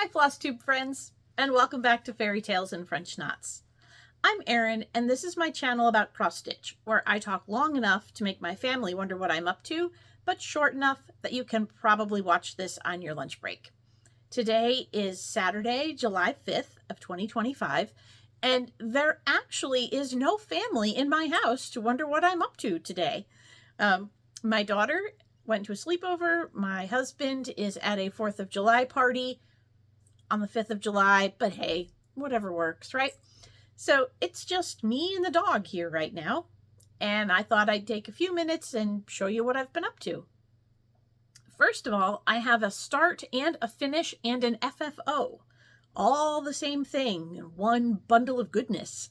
Hi Flosstube friends, and welcome back to Fairy Tales and French Knots. I'm Erin, and this is my channel about cross stitch, where I talk long enough to make my family wonder what I'm up to, but short enough that you can probably watch this on your lunch break. Today is Saturday, July 5th of 2025, and there actually is no family in my house to wonder what I'm up to today. My daughter went to a sleepover. My husband is at a 4th of July party on the 5th of July, but hey, whatever works, right? So it's just me and the dog here right now, and I thought I'd take a few minutes and show you what I've been up to. First of all, I have a start and a finish and an FFO, all the same thing, one bundle of goodness.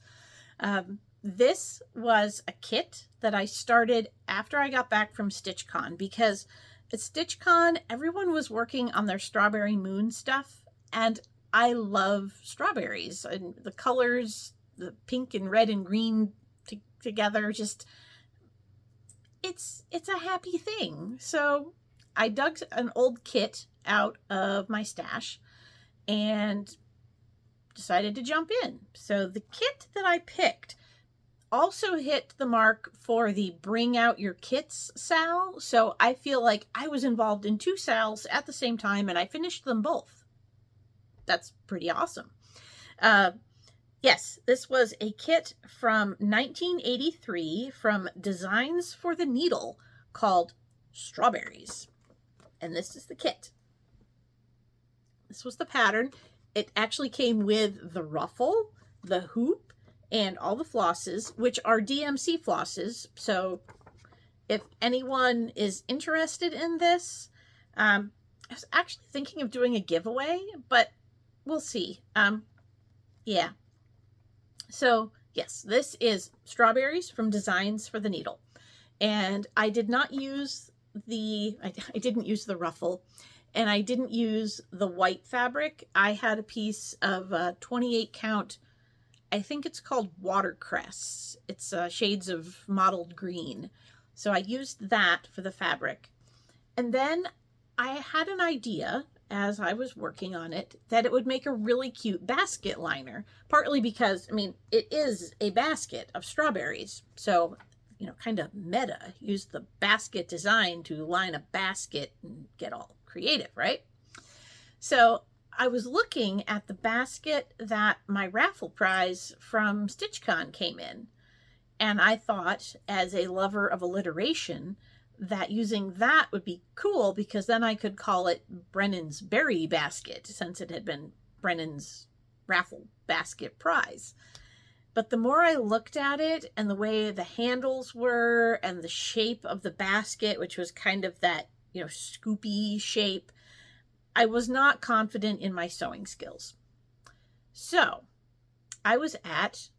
This was a kit that I started after I got back from StitchCon, because at StitchCon, everyone was working on their Strawberry Moon stuff, and I love strawberries and the colors, the pink and red and green together, just, it's a happy thing. So I dug an old kit out of my stash and decided to jump in. So the kit that I picked also hit the mark for the Bring Out Your Kits sal. So I feel like I was involved in two sals at the same time, and I finished them both. That's pretty awesome. Yes, this was a kit from 1983 from Designs for the Needle called Strawberries. And this is the kit. This was the pattern. It actually came with the ruffle, the hoop, and all the flosses, which are DMC flosses. So if anyone is interested in this, I was actually thinking of doing a giveaway, but we'll see. Yeah. So yes, this is Strawberries from Designs for the Needle. And I did not use I didn't use the ruffle, and I didn't use the white fabric. I had a piece of 28 count, I think it's called Watercress. It's shades of mottled green. So I used that for the fabric. And then I had an idea as I was working on it that it would make a really cute basket liner, partly because, I mean, it is a basket of strawberries. So, you know, kind of meta, use the basket design to line a basket and get all creative, right? So I was looking at the basket that my raffle prize from StitchCon came in, and I thought, as a lover of alliteration, that using that would be cool, because then I could call it Brennan's Berry Basket, since it had been Brennan's raffle basket prize. But the more I looked at it, and the way the handles were, and the shape of the basket, which was kind of that, you know, scoopy shape, I was not confident in my sewing skills. So I was at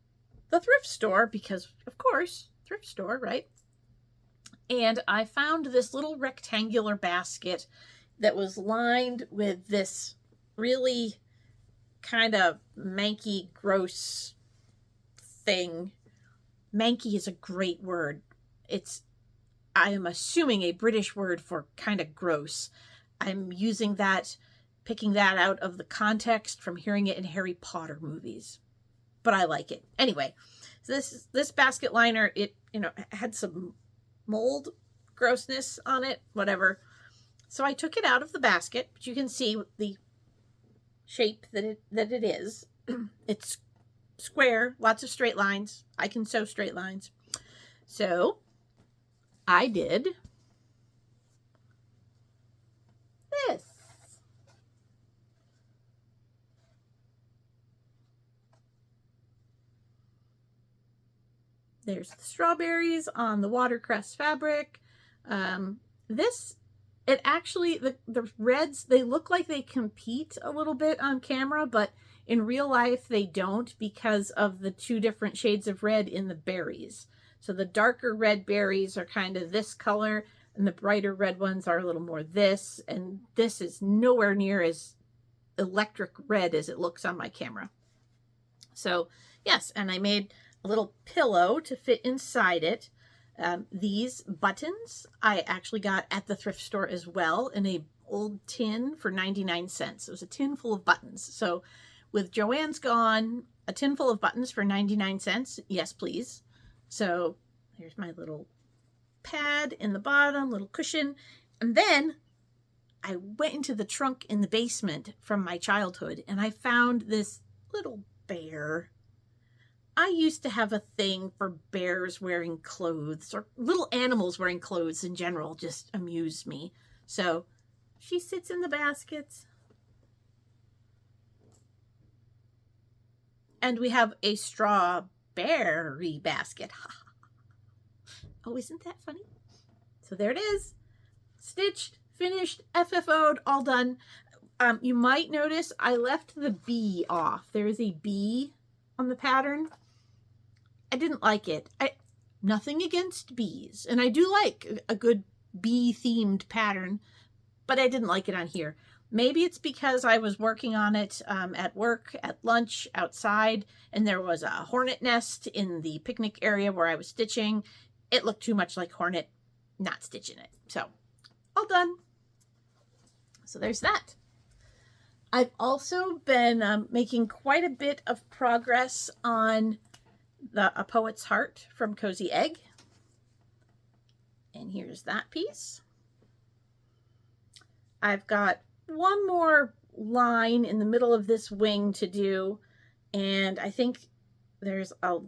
the thrift store, because of course, thrift store, right? And I found this little rectangular basket that was lined with this really kind of manky, gross thing. Manky is a great word. I am assuming, a British word for kind of gross. I'm using that, picking that out of the context from hearing it in Harry Potter movies, but I like it. Anyway, so this basket liner, it, you know, had some mold grossness on it, whatever. So I took it out of the basket, but you can see the shape that it is. It's square, lots of straight lines. I can sew straight lines. So I did this. There's the strawberries on the watercress fabric. It actually, the reds, they look like they compete a little bit on camera, but in real life they don't, because of the two different shades of red in the berries. So the darker red berries are kind of this color, and the brighter red ones are a little more this, and this is nowhere near as electric red as it looks on my camera. So yes, and I made a little pillow to fit inside it. These buttons I actually got at the thrift store as well in a old tin for 99 cents. It was a tin full of buttons. So with Joann's gone, a tin full of buttons for 99 cents. Yes, please. So here's my little pad in the bottom, little cushion. And then I went into the trunk in the basement from my childhood and I found this little bear. I used to have a thing for bears wearing clothes, or little animals wearing clothes in general just amused me. So she sits in the basket. And we have a strawberry basket. Oh, isn't that funny? So there it is. Stitched, finished, FFO'd, all done. You might notice I left the bee off. There is a bee on the pattern. I didn't like it. Nothing against bees. And I do like a good bee-themed pattern, but I didn't like it on here. Maybe it's because I was working on it at work, at lunch, outside, and there was a hornet nest in the picnic area where I was stitching. It looked too much like hornet, not stitching it. So, all done. So there's that. I've also been making quite a bit of progress on A Poet's Heart from Cozy Egg. And here's that piece. I've got one more line in the middle of this wing to do, and I think there's a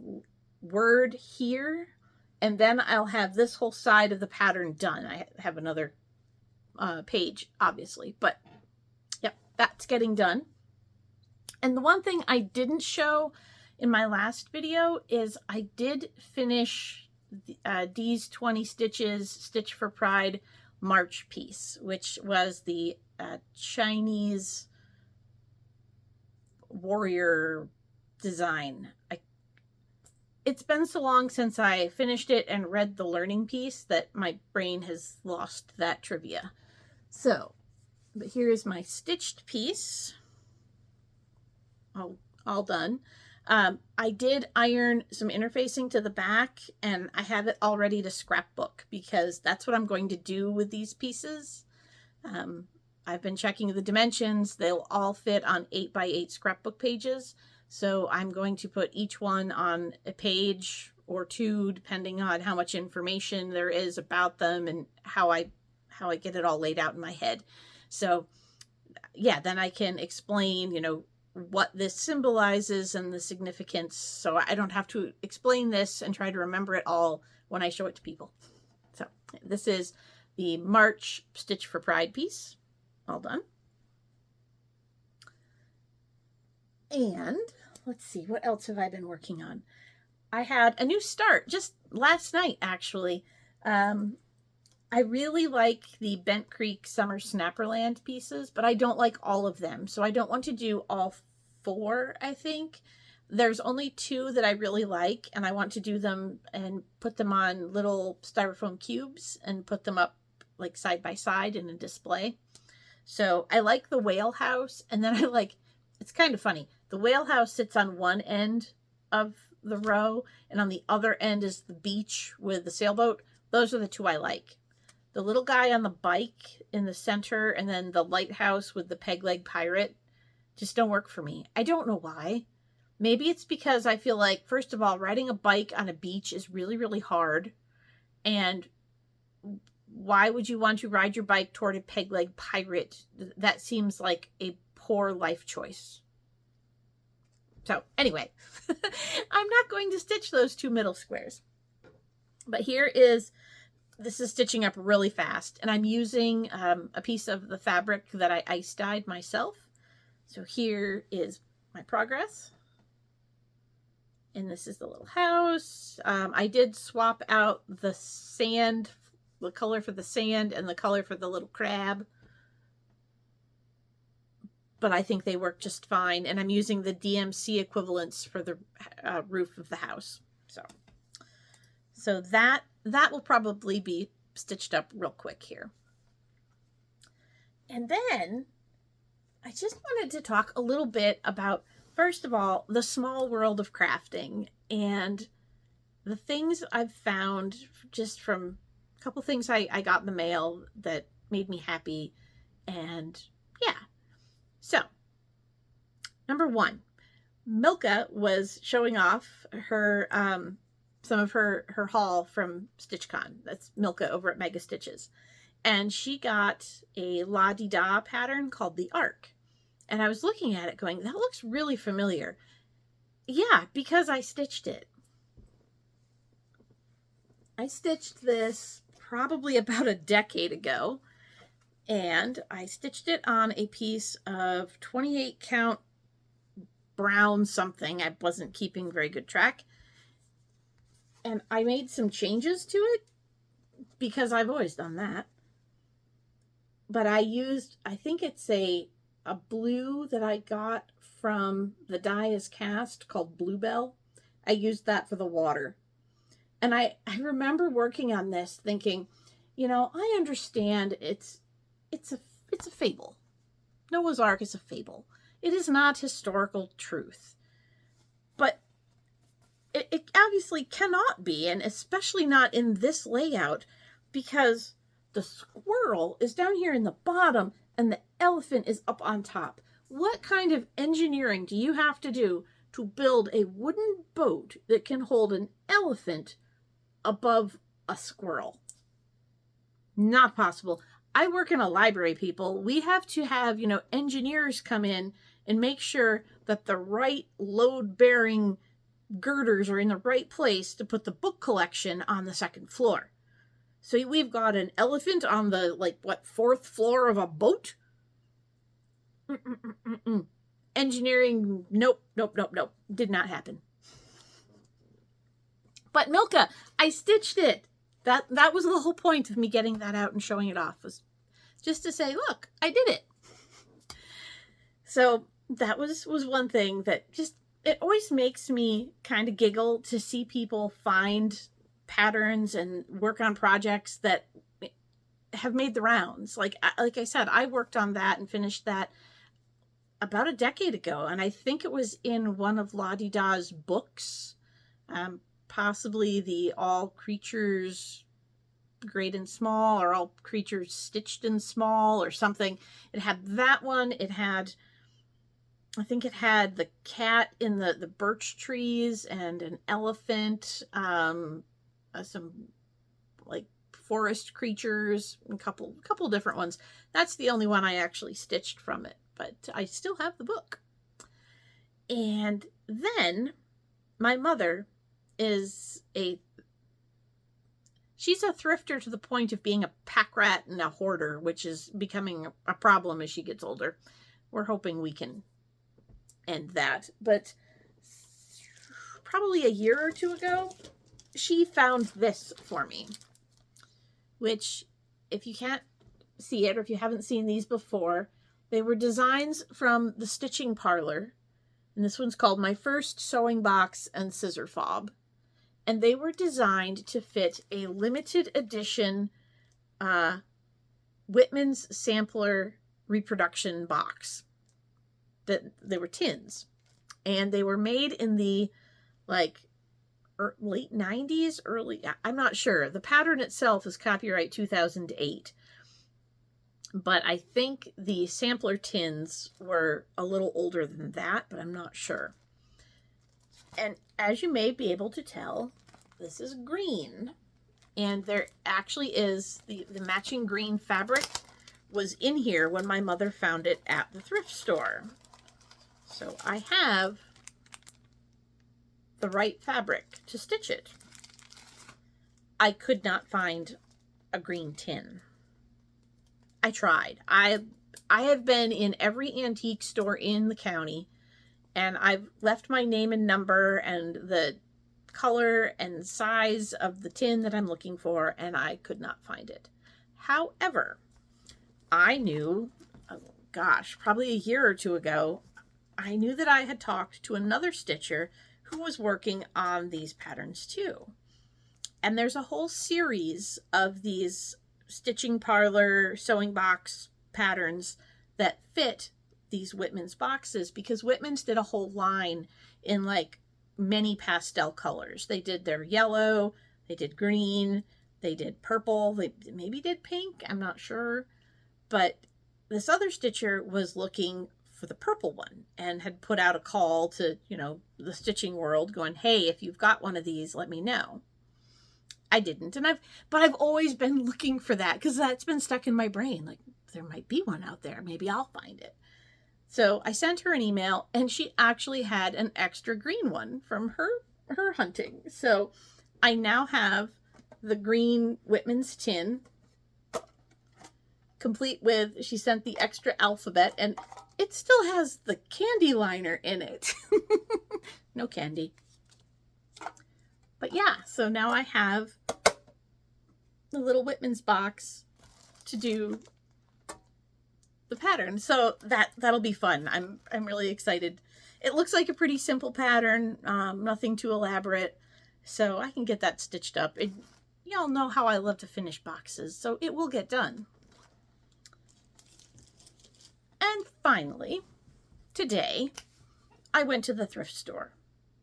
word here, and then I'll have this whole side of the pattern done. I have another page, obviously, but yep, that's getting done. And the one thing I didn't show in my last video is I did finish Dee's 20 Stitches Stitch for Pride March piece, which was the Chinese warrior design. It's been so long since I finished it and read the learning piece that my brain has lost that trivia. So, but here's my stitched piece. All done. I did iron some interfacing to the back, and I have it all ready to scrapbook because that's what I'm going to do with these pieces. I've been checking the dimensions. They'll all fit on 8x8 scrapbook pages. So I'm going to put each one on a page or two, depending on how much information there is about them and how I get it all laid out in my head. So yeah, then I can explain, you know, what this symbolizes and the significance, so I don't have to explain this and try to remember it all when I show it to people. So this is the March Stitch for Pride piece, all done. And let's see, what else have I been working on? I had a new start just last night, actually. I really like the Bent Creek Summer Snapperland pieces, but I don't like all of them. So I don't want to do all 4, I think. There's only 2 that I really like, and I want to do them and put them on little styrofoam cubes and put them up like side by side in a display. So I like the whale house, and then I like, it's kind of funny. The whale house sits on one end of the row, and on the other end is the beach with the sailboat. Those are the 2 I like. The little guy on the bike in the center, and then the lighthouse with the peg leg pirate just don't work for me. I don't know why. Maybe it's because I feel like, first of all, riding a bike on a beach is really, really hard. And why would you want to ride your bike toward a peg leg pirate? That seems like a poor life choice. So anyway, I'm not going to stitch those 2 middle squares. But this is stitching up really fast, and I'm using a piece of the fabric that I ice dyed myself. So here is my progress. And this is the little house. I did swap out the sand, the color for the sand and the color for the little crab. But I think they work just fine. And I'm using the DMC equivalents for the roof of the house. So that will probably be stitched up real quick here. And then I just wanted to talk a little bit about, first of all, the small world of crafting. And the things I've found just from a couple things I got in the mail that made me happy. And yeah. So, number one, Milka was showing off her some of her haul from StitchCon. That's Milka over at Mega Stitches. And she got a La Di Da pattern called the Arc. And I was looking at it going, that looks really familiar. Yeah, because I stitched it. I stitched this probably about a decade ago. And I stitched it on a piece of 28 count brown something. I wasn't keeping very good track. And I made some changes to it because I've always done that. But I used, I think it's a blue that I got from the Die is Cast called Bluebell. I used that for the water. And I remember working on this thinking, you know, I understand it's a fable. Noah's Ark is a fable. It is not historical truth. But it obviously cannot be, and especially not in this layout, because the squirrel is down here in the bottom and the elephant is up on top. What kind of engineering do you have to do to build a wooden boat that can hold an elephant above a squirrel? Not possible. I work in a library, people. We have to have, engineers come in and make sure that the right load-bearing girders are in the right place to put the book collection on the second floor. So we've got an elephant on the, fourth floor of a boat? Engineering, nope. Did not happen. But Milka, I stitched it. That was the whole point of me getting that out and showing it off, was just to say, look, I did it. So that was one thing that just, it always makes me kind of giggle to see people find patterns and work on projects that have made the rounds. Like I said, I worked on that and finished that about a decade ago, and I think it was in one of La Di Da's books, possibly the All Creatures Great and Small, or All Creatures Stitched in Small, or something. It had that one. It had, I think it had the cat in the birch trees and an elephant, some forest creatures, a couple different ones. That's the only one I actually stitched from it, but I still have the book. And then my mother she's a thrifter to the point of being a pack rat and a hoarder, which is becoming a problem as she gets older. We're hoping we can end that. But probably a year or two ago, she found this for me, which, if you can't see it, or if you haven't seen these before, they were designs from the Stitching Parlor. And this one's called My First Sewing Box and Scissor Fob. And they were designed to fit a limited edition Whitman's Sampler reproduction box. They were tins. And they were made in the late 90s, I'm not sure. The pattern itself is copyright 2008. But I think the sampler tins were a little older than that, but I'm not sure. And as you may be able to tell, this is green. And there actually is the matching green fabric was in here when my mother found it at the thrift store. So I have the right fabric to stitch it. I could not find a green tin. I tried. I have been in every antique store in the county, and I've left my name and number and the color and size of the tin that I'm looking for, and I could not find it. However, I knew, probably a year or two ago, I knew that I had talked to another stitcher who was working on these patterns too. And there's a whole series of these Stitching Parlor sewing box patterns that fit these Whitman's boxes, because Whitman's did a whole line in many pastel colors. They did their yellow, they did green, they did purple, they maybe did pink, I'm not sure. But this other stitcher was looking for the purple one and had put out a call to, you know, the stitching world going, hey, if you've got one of these, let me know. I didn't. But I've always been looking for that because that's been stuck in my brain. Like, there might be one out there. Maybe I'll find it. So I sent her an email and she actually had an extra green one from her hunting. So I now have the green Whitman's tin, complete with, she sent the extra alphabet, and it still has the candy liner in it. No candy. But yeah, so now I have the little Whitman's box to do the pattern. So that'll be fun. I'm really excited. It looks like a pretty simple pattern, nothing too elaborate. So I can get that stitched up. Y'all know how I love to finish boxes, so it will get done. And finally, today, I went to the thrift store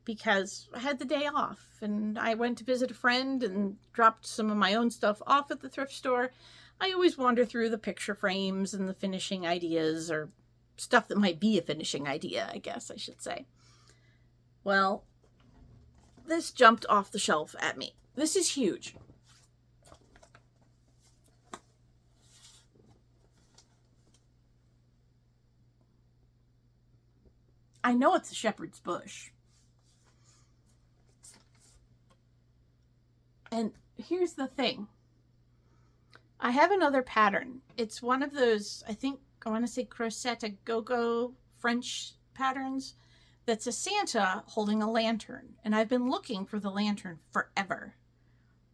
because I had the day off and I went to visit a friend and dropped some of my own stuff off at the thrift store. I always wander through the picture frames and the finishing ideas, or stuff that might be a finishing idea, I guess I should say. Well, this jumped off the shelf at me. This is huge. I know it's a shepherd's bush. And here's the thing. I have another pattern. It's one of those, I think, I want to say crochet à go-go French patterns. That's a Santa holding a lantern. And I've been looking for the lantern forever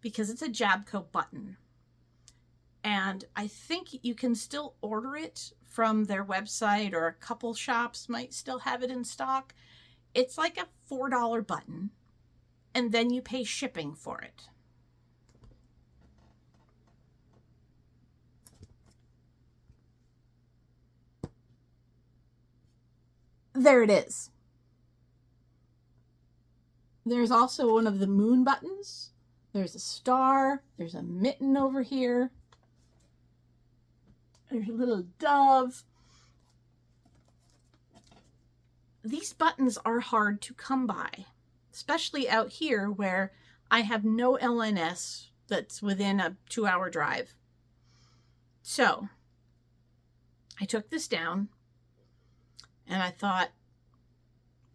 because it's a Jabco button. And I think you can still order it from their website, or a couple shops might still have it in stock. It's like a $4 button, and then you pay shipping for it. There it is. There's also one of the moon buttons. There's a star. There's a mitten over here. There's a little dove. These buttons are hard to come by, especially out here where I have no LNS that's within a 2-hour drive. So I took this down and I thought,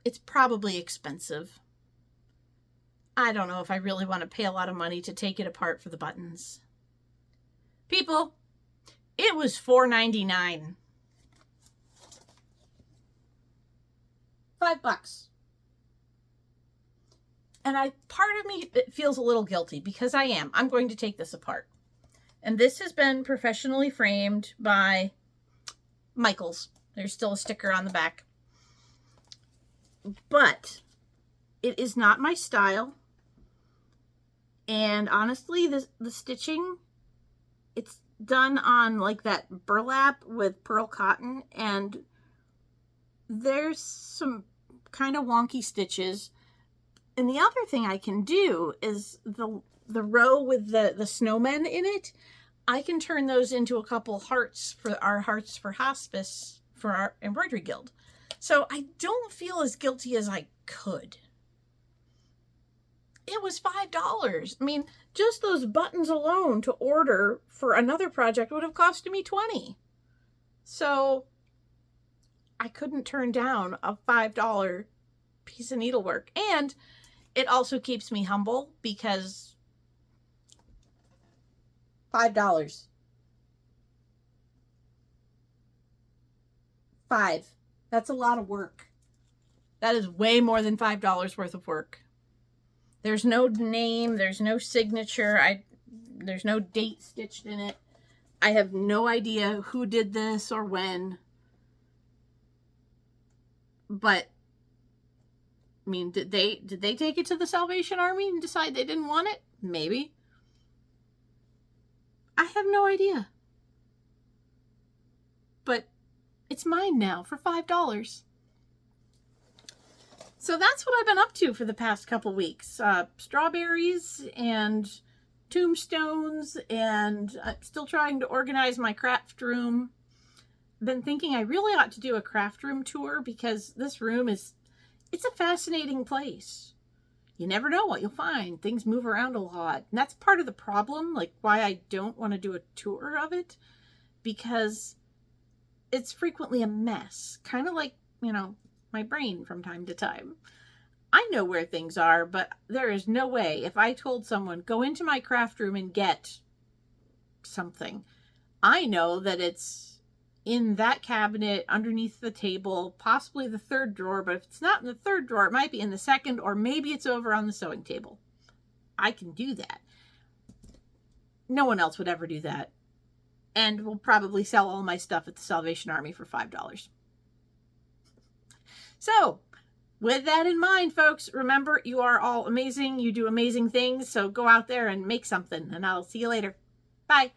it's probably expensive. I don't know if I really want to pay a lot of money to take it apart for the buttons. People, it was $4.99. $5. And part of me, it feels a little guilty because I'm going to take this apart. And this has been professionally framed by Michaels. There's still a sticker on the back. But it is not my style. And honestly, the stitching, it's done on like that burlap with pearl cotton, and there's some kind of wonky stitches. And the other thing I can do is the row with the snowmen in it, I can turn those into a couple hearts for our Hearts for Hospice for our embroidery guild. So I don't feel as guilty as I could. It was $5. I mean, just those buttons alone to order for another project would have costed me $20. So I couldn't turn down a $5 piece of needlework. And it also keeps me humble because $5. $5. That's a lot of work. That is way more than $5 worth of work. There's no name, there's no signature, there's no date stitched in it. I have no idea who did this or when. But I mean, did they take it to the Salvation Army and decide they didn't want it? Maybe. I have no idea. But it's mine now for $5. So that's what I've been up to for the past couple weeks. Strawberries and tombstones, and I'm still trying to organize my craft room. Been thinking I really ought to do a craft room tour because this room it's a fascinating place. You never know what you'll find. Things move around a lot. And that's part of the problem, like why I don't want to do a tour of it, because it's frequently a mess. Kind of like, you know, my brain from time to time. I know where things are, but there is no way if I told someone, go into my craft room and get something, I know that it's in that cabinet underneath the table, possibly the third drawer, but if it's not in the third drawer, it might be in the second, or maybe it's over on the sewing table. I can do that. No one else would ever do that. And will probably sell all my stuff at the Salvation Army for $5. So, with that in mind, folks, remember, you are all amazing. You do amazing things. So go out there and make something, and I'll see you later. Bye.